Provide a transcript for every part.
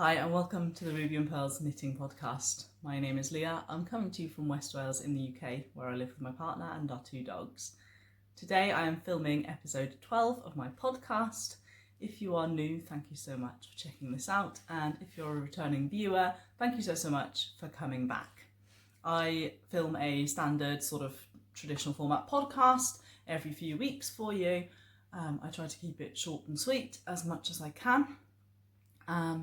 Hi and welcome to the Ruby and Pearls Knitting Podcast. My name is Leah. I'm coming to you from West Wales in the UK, where I live with my partner and our 2 dogs. Today I am filming episode 12 of my podcast. If you are new, thank you so much for checking this out, and if you're a returning viewer, thank you so much for coming back. I film a standard sort of traditional format podcast every few weeks for you. I try to keep it short and sweet as much as I can.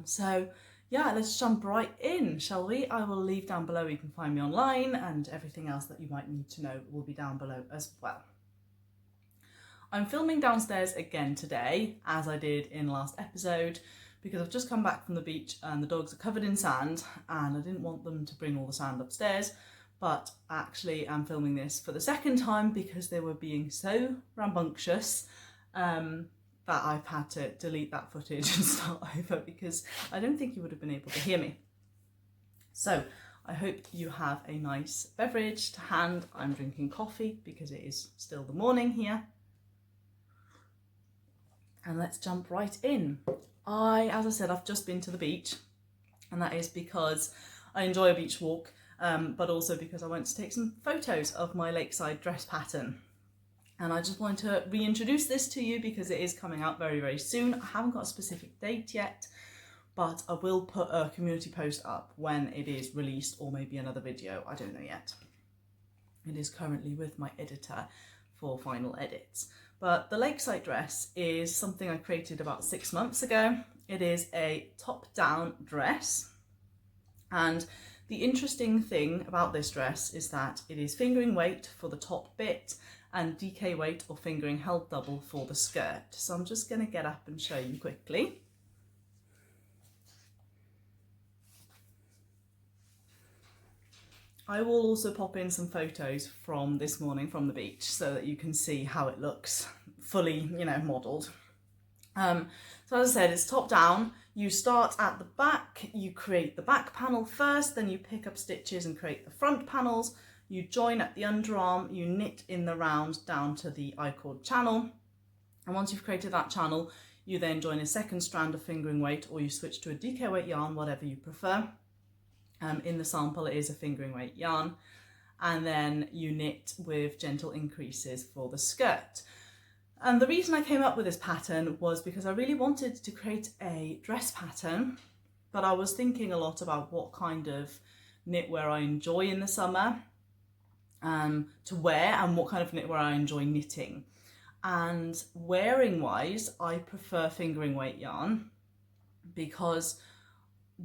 So let's jump right in, shall we? I will leave down below where you can find me online, and everything else that you might need to know will be down below as well. I'm filming downstairs again today, as I did in last episode, because I've just come back from the beach and the dogs are covered in sand and I didn't want them to bring all the sand upstairs, but actually I'm filming this for the second time because they were being so rambunctious that I've had to delete that footage and start over because I don't think you would have been able to hear me. So I hope you have a nice beverage to hand. I'm drinking coffee because it is still the morning here. And let's jump right in. As I said, I've just been to the beach, and that is because I enjoy a beach walk, but also because I went to take some photos of my lakeside dress pattern. And I just wanted to reintroduce this to you because it is coming out very, very soon. I haven't got a specific date yet, but I will put a community post up when it is released, or maybe another video, I don't know yet. It is currently with my editor for final edits. But the lakeside dress is something I created about 6 months ago. It is a top-down dress, and the interesting thing about this dress is that it is fingering weight for the top bit and DK weight or fingering held double for the skirt. So I'm just going to get up and show you quickly. I will also pop in some photos from this morning from the beach so that you can see how it looks fully, modelled. So as I said, it's top down. You start at the back, you create the back panel first, then you pick up stitches and create the front panels. You join at the underarm, you knit in the round down to the I-cord channel. And once you've created that channel, you then join a second strand of fingering weight, or you switch to a DK weight yarn, whatever you prefer. In the sample, it is a fingering weight yarn. And then you knit with gentle increases for the skirt. And the reason I came up with this pattern was because I really wanted to create a dress pattern, but I was thinking a lot about what kind of knitwear I enjoy in the summer to wear, and what kind of knitwear I enjoy knitting. And wearing wise, I prefer fingering weight yarn because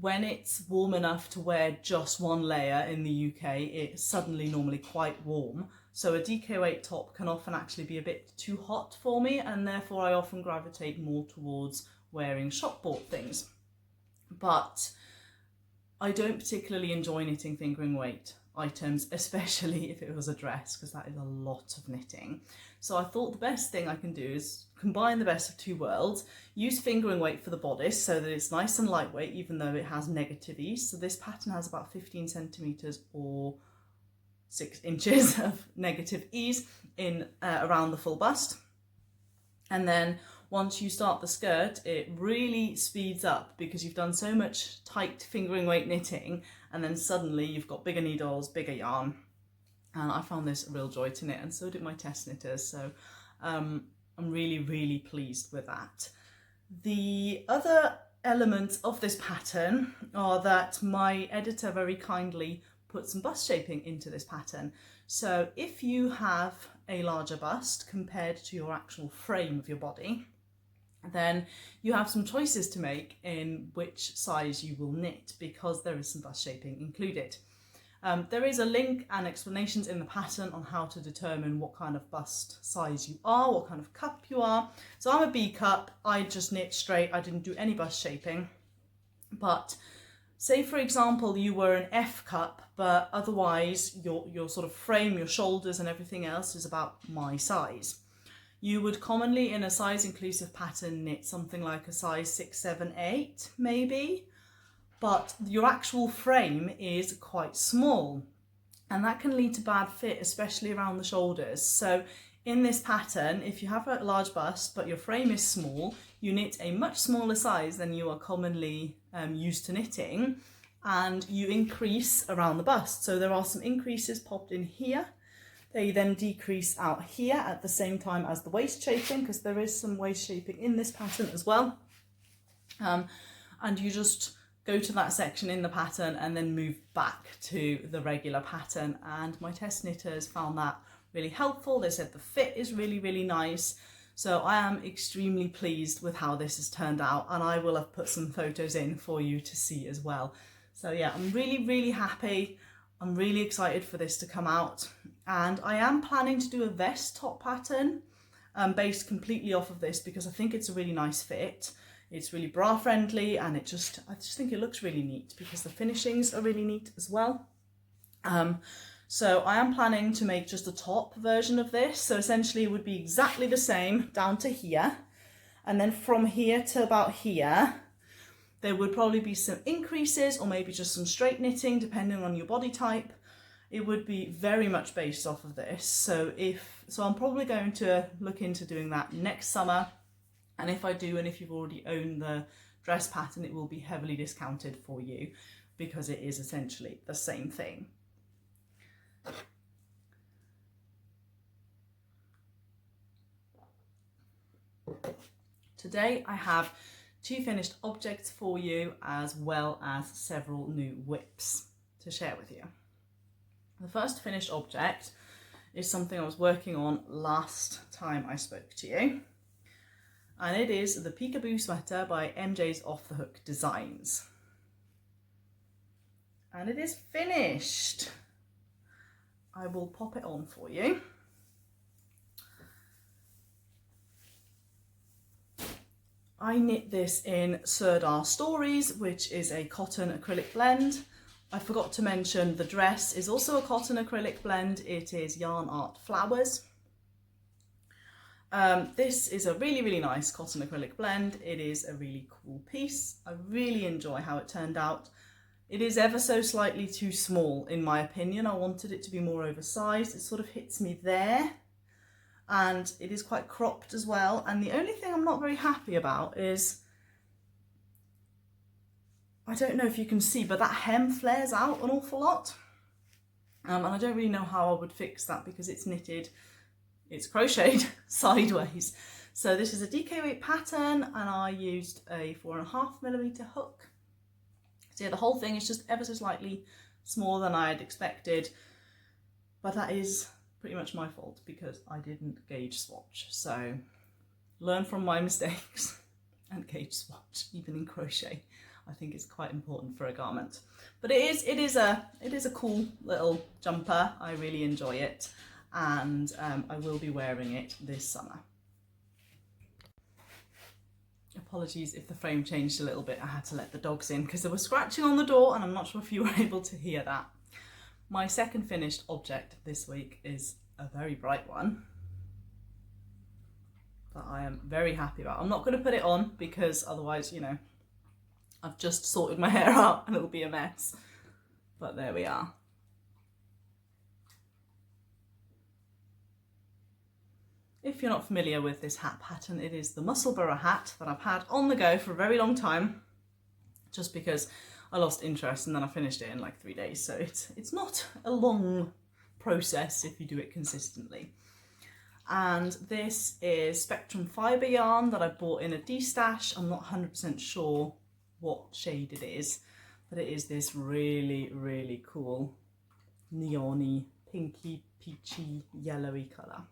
when it's warm enough to wear just one layer in the UK, it's suddenly normally quite warm. So a DK weight top can often actually be a bit too hot for me, and therefore I often gravitate more towards wearing shop bought things. But I don't particularly enjoy knitting fingering weight items, especially if it was a dress, because that is a lot of knitting. So I thought the best thing I can do is combine the best of 2 worlds, use fingering weight for the bodice so that it's nice and lightweight, even though it has negative ease. So this pattern has about 15 centimeters or 6 inches of negative ease in around the full bust. And then once you start the skirt, it really speeds up because you've done so much tight fingering weight knitting, and then suddenly you've got bigger needles, bigger yarn. And I found this a real joy to knit, and so did my test knitters. So I'm really, really pleased with that. The other elements of this pattern are that my editor very kindly put some bust shaping into this pattern. So if you have a larger bust compared to your actual frame of your body, then you have some choices to make in which size you will knit, because there is some bust shaping included. There is a link and explanations in the pattern on how to determine what kind of bust size you are, what kind of cup you are. So I'm a B cup, I just knit straight, I didn't do any bust shaping. But say for example you were an F cup, but otherwise your sort of frame, your shoulders and everything else is about my size. You would commonly in a size inclusive pattern knit something like a size 6, 7, 8 maybe, but your actual frame is quite small, and that can lead to bad fit, especially around the shoulders. So In this pattern, if you have a large bust but your frame is small, you knit a much smaller size than you are commonly used to knitting, and you increase around the bust. So there are some increases popped in here. They then decrease out here at the same time as the waist shaping, because there is some waist shaping in this pattern as well. And you just go to that section in the pattern and then move back to the regular pattern. And my test knitters found that really helpful. They said the fit is really, really nice. So I am extremely pleased with how this has turned out, and I will have put some photos in for you to see as well. So yeah, I'm really, really happy. I'm really excited for this to come out, and I am planning to do a vest top pattern based completely off of this, because I think it's a really nice fit. It's really bra friendly, and I just think it looks really neat because the finishings are really neat as well. So I am planning to make just a top version of this. So essentially it would be exactly the same down to here. And then from here to about here, there would probably be some increases or maybe just some straight knitting depending on your body type. It would be very much based off of this. So I'm probably going to look into doing that next summer. And if I do, and if you've already owned the dress pattern, it will be heavily discounted for you because it is essentially the same thing. Today I have 2 finished objects for you, as well as several new whips to share with you. The first finished object is something I was working on last time I spoke to you, and it is the PeekaBoo Sweater by MJ's Off the Hook Designs, and it is finished. I will pop it on for you. I knit this in Serdar Stories, which is a cotton acrylic blend. I forgot to mention the dress is also a cotton acrylic blend. It is Yarn Art Flowers. This is a really, really nice cotton acrylic blend. It is a really cool piece. I really enjoy how it turned out. It is ever so slightly too small, in my opinion. I wanted it to be more oversized. It sort of hits me there. And it is quite cropped as well. And the only thing I'm not very happy about is, I don't know if you can see, but that hem flares out an awful lot. And I don't really know how I would fix that because it's knitted, it's crocheted sideways. So this is a DK weight pattern, and I used a 4.5mm hook. So yeah, the whole thing is just ever so slightly smaller than I had expected, but that is pretty much my fault because I didn't gauge swatch. So learn from my mistakes and gauge swatch, even in crochet. I think it's quite important for a garment. But it is a cool little jumper. I really enjoy it, and I will be wearing it this summer. Apologies if the frame changed a little bit. I had to let the dogs in because they were scratching on the door, and I'm not sure if you were able to hear that. My second finished object this week is a very bright one that I am very happy about. I'm not going to put it on because otherwise, you know, I've just sorted my hair out and it'll be a mess. But there we are. If you're not familiar with this hat pattern, it is the Musselburgh hat that I've had on the go for a very long time, just because I lost interest and then I finished it in like 3 days. So it's not a long process if you do it consistently. And this is Spectrum fibre yarn that I bought in a D-stash. I'm not 100% sure what shade it is, but it is this really, really cool neon-y, pinky, peachy, yellowy colour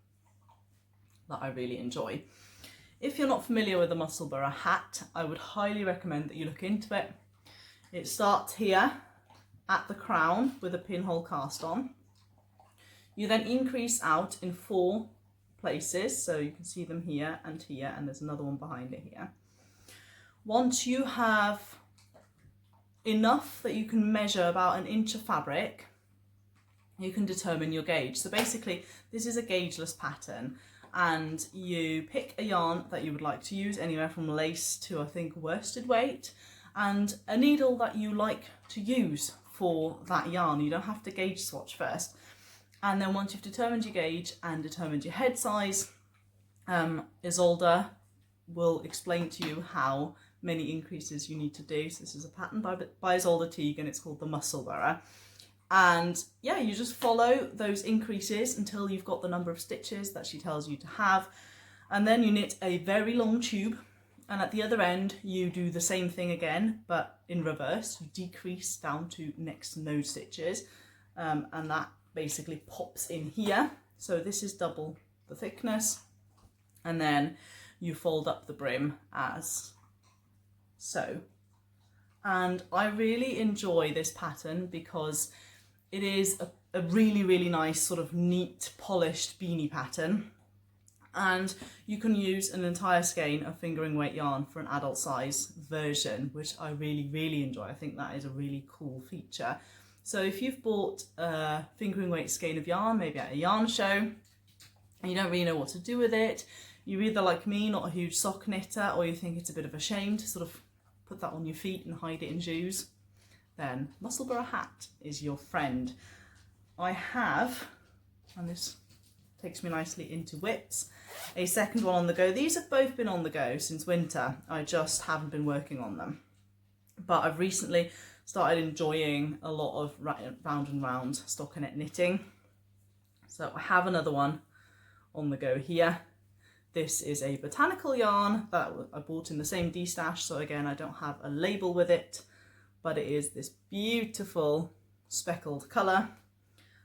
that I really enjoy. If you're not familiar with the Musselburgh hat, I would highly recommend that you look into it. It starts here at the crown with a pinhole cast on. You then increase out in 4 places, so you can see them here, and there's another one behind it here. Once you have enough that you can measure about 1 inch of fabric, you can determine your gauge. So basically, this is a gaugeless pattern, and you pick a yarn that you would like to use, anywhere from lace to, I think, worsted weight, and a needle that you like to use for that yarn. You don't have to gauge swatch first. And then once you've determined your gauge and determined your head size, Isolda will explain to you how many increases you need to do. So this is a pattern by Isolda Teague, and it's called the Musselburgh. And yeah, you just follow those increases until you've got the number of stitches that she tells you to have. And then you knit a very long tube, and at the other end you do the same thing again, but in reverse. You decrease down to next to no stitches, and that basically pops in here. So this is double the thickness, and then you fold up the brim as so. And I really enjoy this pattern because it is a really, really nice sort of neat polished beanie pattern. And you can use an entire skein of fingering weight yarn for an adult size version, which I really, really enjoy. I think that is a really cool feature. So if you've bought a fingering weight skein of yarn, maybe at a yarn show, and you don't really know what to do with it, you're either like me, not a huge sock knitter, or you think it's a bit of a shame to sort of put that on your feet and hide it in shoes, then Musselburgh hat is your friend. I have, and this takes me nicely into whips, a second one on the go. These have both been on the go since winter. I just haven't been working on them. But I've recently started enjoying a lot of round and round stockinette knitting. So I have another one on the go here. This is a botanical yarn that I bought in the same D-stash. So again, I don't have a label with it, but it is this beautiful speckled colour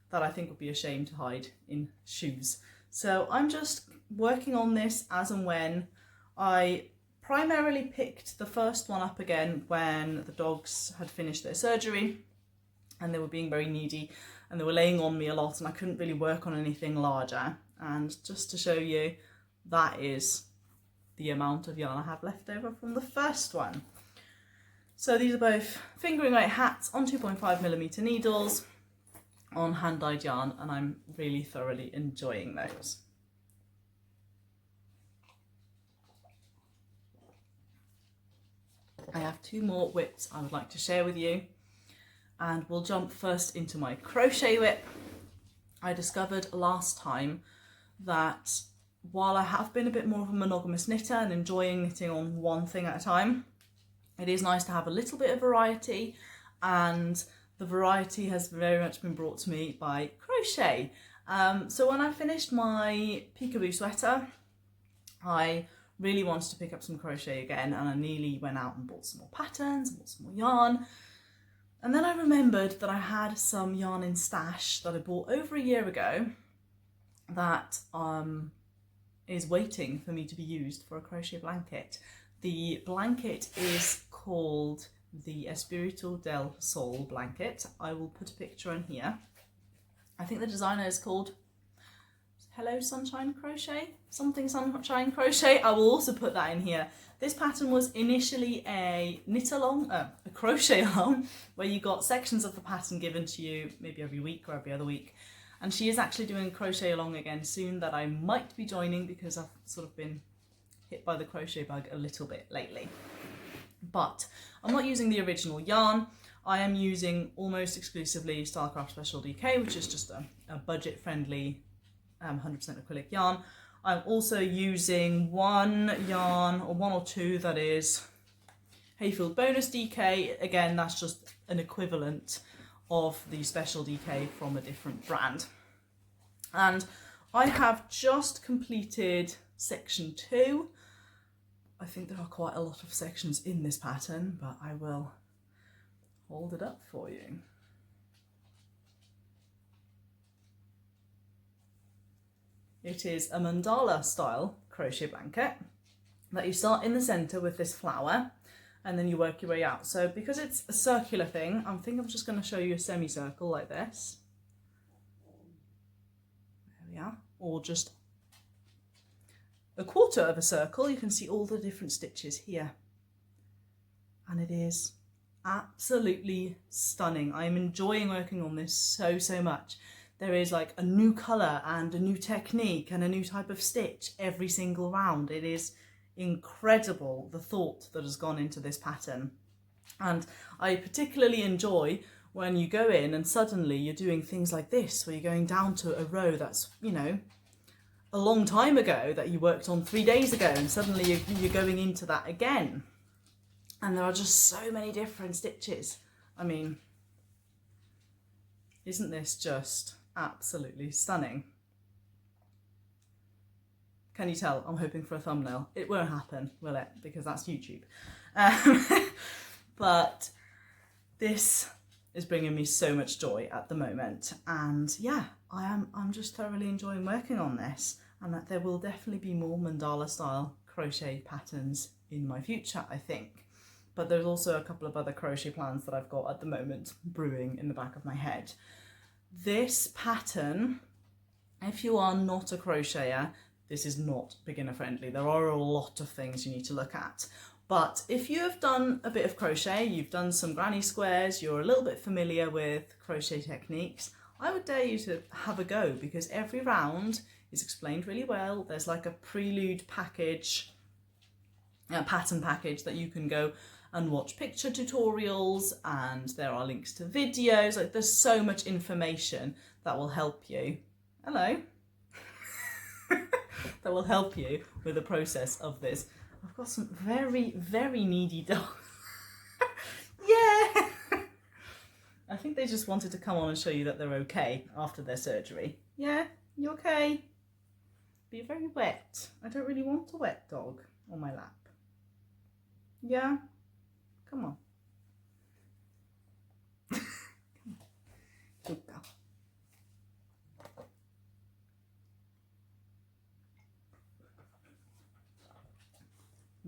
that I think would be a shame to hide in shoes. So I'm just working on this as and when. I primarily picked the first one up again when the dogs had finished their surgery and they were being very needy and they were laying on me a lot, and I couldn't really work on anything larger. And just to show you, that is the amount of yarn I have left over from the first one. So these are both fingering weight hats on 2.5mm needles on hand dyed yarn, and I'm really thoroughly enjoying those. I have two more whips I would like to share with you, and we'll jump first into my crochet whip. I discovered last time that while I have been a bit more of a monogamous knitter and enjoying knitting on one thing at a time, it is nice to have a little bit of variety, and the variety has very much been brought to me by crochet. So when I finished my PeekaBoo Sweater, I really wanted to pick up some crochet again, and I nearly went out and bought some more patterns, bought some more yarn. And then I remembered that I had some yarn in stash that I bought over a year ago that is waiting for me to be used for a crochet blanket. The blanket is called the Espiritu del Sol blanket. I will put a picture in here. I think the designer is called Hello Sunshine Crochet, something Sunshine Crochet. I will also put that in here. This pattern was initially a knit along, a crochet along, where you got sections of the pattern given to you maybe every week or every other week. And she is actually doing crochet along again soon that I might be joining because I've sort of been hit by the crochet bug a little bit lately. But I'm not using the original yarn. I am using almost exclusively Stylecraft Special DK, which is just a budget-friendly 100% acrylic yarn. I'm also using one yarn, or one or two, that is Hayfield Bonus DK. Again, that's just an equivalent of the Special DK from a different brand. And I have just completed section 2. I think there are quite a lot of sections in this pattern, but I will hold it up for you. It is a mandala style crochet blanket that you start in the center with this flower and then you work your way out. So because it's a circular thing, I think I'm just going to show you a semicircle like this. There we are. Or just a quarter of a circle. You can see all the different stitches here. And it is absolutely stunning. I am enjoying working on this so much. There is like a new colour and a new technique and a new type of stitch every single round. It is incredible, the thought that has gone into this pattern. And I particularly enjoy when you go in and suddenly you're doing things like this, where you're going down to a row that's, you know, a long time ago that you worked on 3 days ago, and suddenly you're going into that again. And there are just so many different stitches. I mean, isn't this just absolutely stunning? Can you tell I'm hoping for a thumbnail? It won't happen, will it? Because that's YouTube. But this is bringing me so much joy at the moment, and yeah, I'm just thoroughly enjoying working on this, and that there will definitely be more mandala style crochet patterns in my future, I think. But there's also a couple of other crochet plans that I've got at the moment brewing in the back of my head. This pattern, if you are not a crocheter, this is not beginner friendly. There are a lot of things you need to look at. But if you have done a bit of crochet, you've done some granny squares, you're a little bit familiar with crochet techniques, I would dare you to have a go, because every round is explained really well. There's like a prelude package, a pattern package that you can go and watch picture tutorials, and there are links to videos. Like, there's so much information that will help you. Hello. That will help you with the process of this. I've got some very, very needy dogs. Yeah! I think they just wanted to come on and show you that they're okay after their surgery. Yeah, you okay? But you're very wet. I don't really want a wet dog on my lap. Yeah? Come on. Come on. Good girl.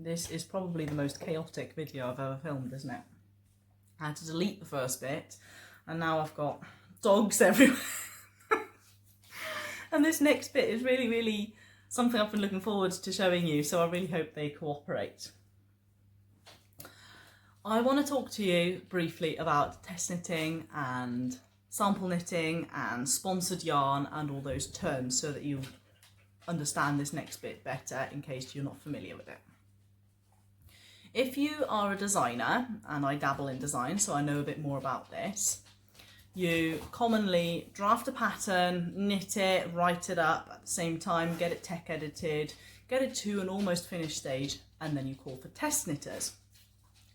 This is probably the most chaotic video I've ever filmed, isn't it? I had to delete the first bit, and now I've got dogs everywhere. And this next bit is really, really something I've been looking forward to showing you, so I really hope they cooperate. I want to talk to you briefly about test knitting and sample knitting and sponsored yarn and all those terms, so that you understand this next bit better in case you're not familiar with it. If you are a designer, and I dabble in design, so I know a bit more about this, you commonly draft a pattern, knit it, write it up at the same time, get it tech edited, get it to an almost finished stage, and then you call for test knitters.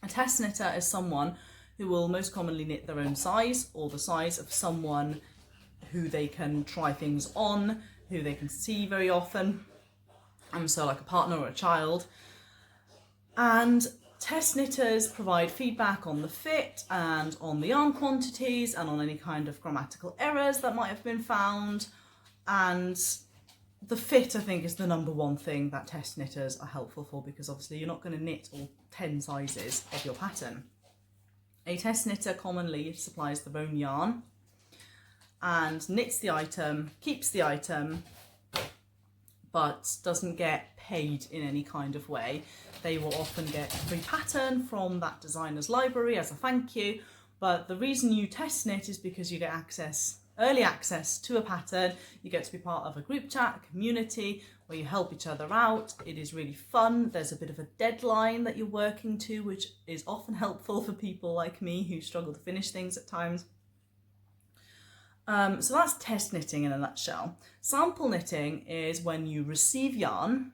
A test knitter is someone who will most commonly knit their own size, or the size of someone who they can try things on, who they can see very often, so like a partner or a child. And test knitters provide feedback on the fit and on the yarn quantities and on any kind of grammatical errors that might have been found. And the fit, I think, is the number one thing that test knitters are helpful for, because obviously you're not going to knit all 10 sizes of your pattern. A test knitter commonly supplies their own yarn and knits the item, keeps the item, but doesn't get paid in any kind of way. They will often get a free pattern from that designer's library as a thank you, but the reason you test knit is because you get early access to a pattern. You get to be part of a group chat, a community where you help each other out. It is really fun. There's a bit of a deadline that you're working to, which is often helpful for people like me who struggle to finish things at times. So that's test knitting in a nutshell. Sample knitting is when you receive yarn,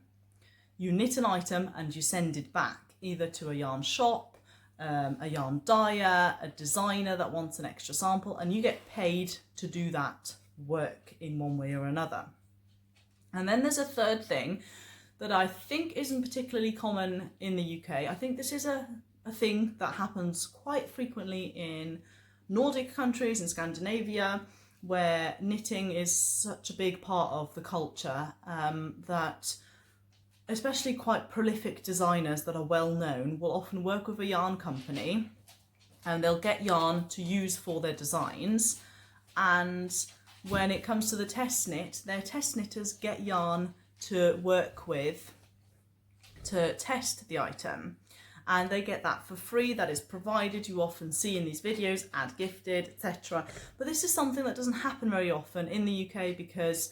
you knit an item and you send it back, either to a yarn shop, a yarn dyer, a designer that wants an extra sample, and you get paid to do that work in one way or another. And then there's a third thing that I think isn't particularly common in the UK. I think this is a thing that happens quite frequently in Nordic countries, in Scandinavia, where knitting is such a big part of the culture, that especially quite prolific designers that are well known will often work with a yarn company, and they'll get yarn to use for their designs. And when it comes to the test knit, their test knitters get yarn to work with to test the item, and they get that for free. That is provided. You often see in these videos, ad gifted, etc. But this is something that doesn't happen very often in the UK, because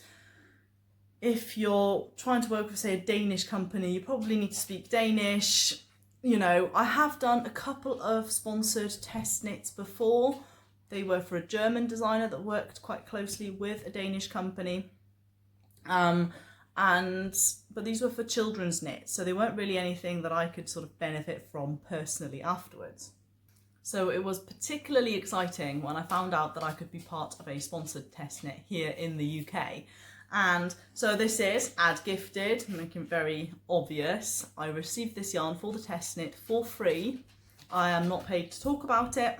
if you're trying to work with, say, a Danish company, you probably need to speak Danish. You know, I have done a couple of sponsored test knits before, They were for a German designer that worked quite closely with a Danish company. But these were for children's knits, so they weren't really anything that I could sort of benefit from personally afterwards. So it was particularly exciting when I found out that I could be part of a sponsored test knit here in the UK. And so this is ad gifted, making it very obvious. I received this yarn for the test knit for free. I am not paid to talk about it,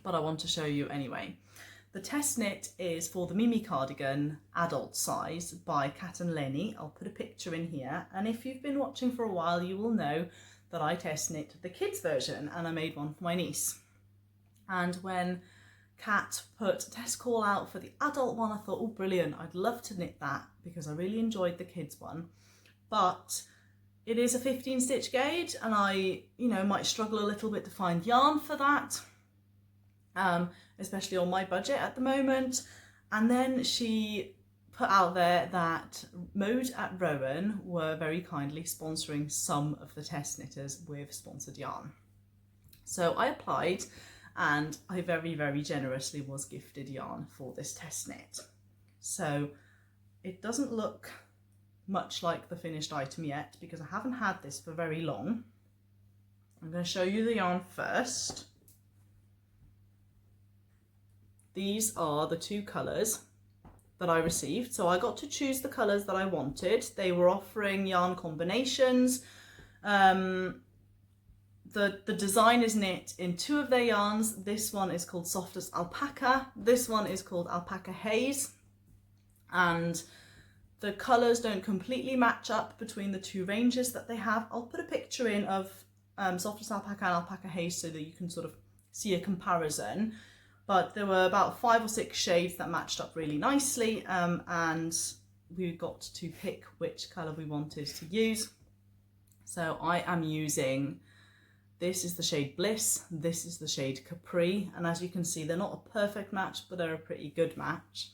but I want to show you anyway. The test knit is for the Mimi cardigan adult size by katandleni. I'll put a picture in here, and if you've been watching for a while you will know that I test knit the kids version, and I made one for my niece. And when Kat put a test call out for the adult one, I thought, oh brilliant, I'd love to knit that because I really enjoyed the kids one, but it is a 15 stitch gauge and I might struggle a little bit to find yarn for that, especially on my budget at the moment. And then she put out there that Mode at Rowan were very kindly sponsoring some of the test knitters with sponsored yarn. So I applied and I very, very generously was gifted yarn for this test knit. So it doesn't look much like the finished item yet because I haven't had this for very long. I'm going to show you the yarn first. These are the two colours that I received. So I got to choose the colours that I wanted. They were offering yarn combinations. The design is knit in two of their yarns. This one is called Softest Alpaca. This one is called Alpaca Haze. And the colours don't completely match up between the two ranges that they have. I'll put a picture in of Softest Alpaca and Alpaca Haze so that you can sort of see a comparison. But there were about 5 or 6 shades that matched up really nicely, and we got to pick which colour we wanted to use. So I am using, this is the shade Bliss, this is the shade Capri, and as you can see they're not a perfect match but they're a pretty good match.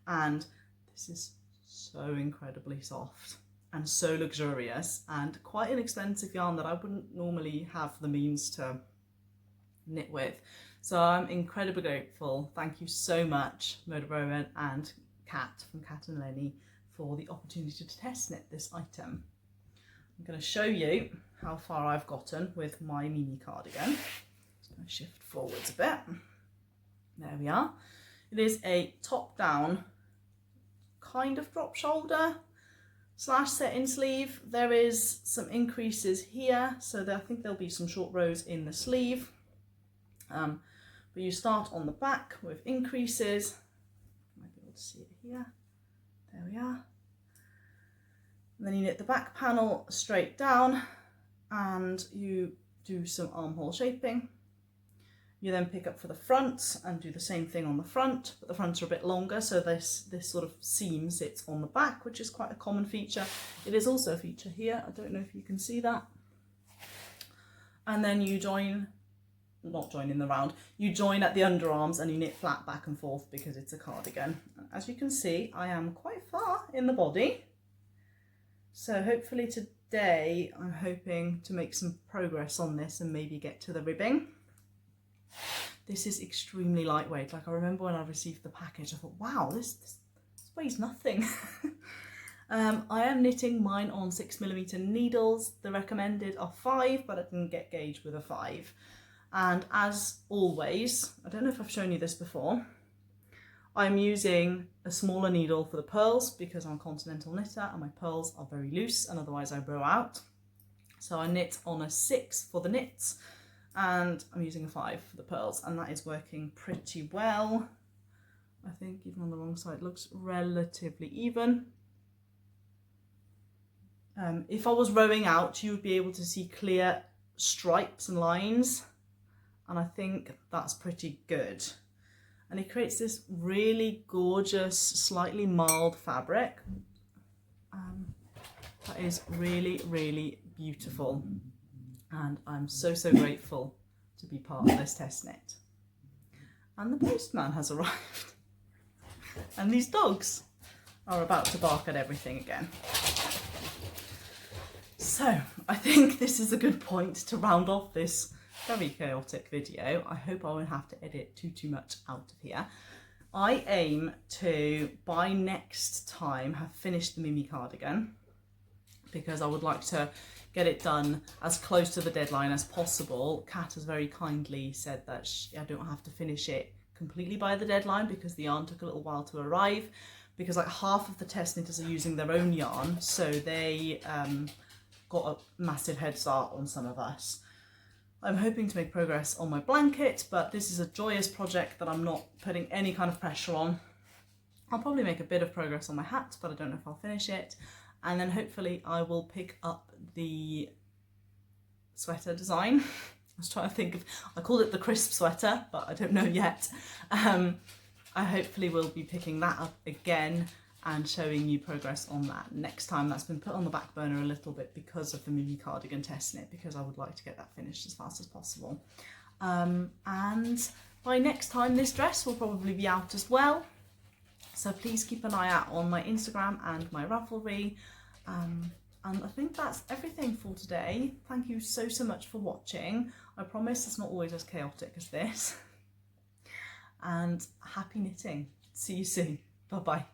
And this is so incredibly soft and so luxurious and quite an expensive yarn that I wouldn't normally have the means to knit with. So I'm incredibly grateful. Thank you so much, Mode at Rowan and Kat from katandleni, for the opportunity to test knit this item. I'm going to show you how far I've gotten with my Mimi cardigan. Just going to shift forwards a bit. There we are. It is a top-down kind of drop shoulder / set-in sleeve. There is some increases here, so I think there'll be some short rows in the sleeve. But you start on the back with increases. You might be able to see it here. There we are. And then you knit the back panel straight down and you do some armhole shaping. You then pick up for the front and do the same thing on the front, but the fronts are a bit longer, so this sort of seam sits on the back, which is quite a common feature. It is also a feature here. I don't know if you can see that. And then you not join in the round, you join at the underarms and you knit flat back and forth because it's a cardigan. As you can see, I am quite far in the body. So hopefully today I'm hoping to make some progress on this and maybe get to the ribbing. This is extremely lightweight. Like I remember when I received the package, I thought, wow, this weighs nothing. I am knitting mine on 6mm needles. The recommended are 5, but I didn't get gauge with a 5. And as always, I don't know if I've shown you this before, I'm using a smaller needle for the pearls because I'm a continental knitter and my pearls are very loose and otherwise I row out. So I knit on a 6 for the knits and I'm using a 5 for the pearls, and that is working pretty well. I think even on the wrong side it looks relatively even. If I was rowing out, you would be able to see clear stripes and lines, and I think that's pretty good. And it creates this really gorgeous, slightly marled fabric. That is really, really beautiful. And I'm so, so grateful to be part of this test knit. And the postman has arrived. And these dogs are about to bark at everything again. So I think this is a good point to round off this very chaotic video. I hope I won't have to edit too much out of here. I aim to, by next time, have finished the Mimi cardigan, because I would like to get it done as close to the deadline as possible. Kat has very kindly said that I don't have to finish it completely by the deadline, because the yarn took a little while to arrive, because like half of the test knitters are using their own yarn, so they got a massive head start on some of us. I'm hoping to make progress on my blanket, but this is a joyous project that I'm not putting any kind of pressure on. I'll probably make a bit of progress on my hat, but I don't know if I'll finish it. And then hopefully I will pick up the sweater design. I was trying to think of, I called it the crisp sweater, but I don't know yet. I hopefully will be picking that up again and showing you progress on that next time. That's been put on the back burner a little bit because of the Mimi cardigan test knit, because I would like to get that finished as fast as possible. And by next time this dress will probably be out as well. So please keep an eye out on my Instagram and my Ravelry. And I think that's everything for today. Thank you so much for watching. I promise it's not always as chaotic as this. And happy knitting. See you soon. Bye bye.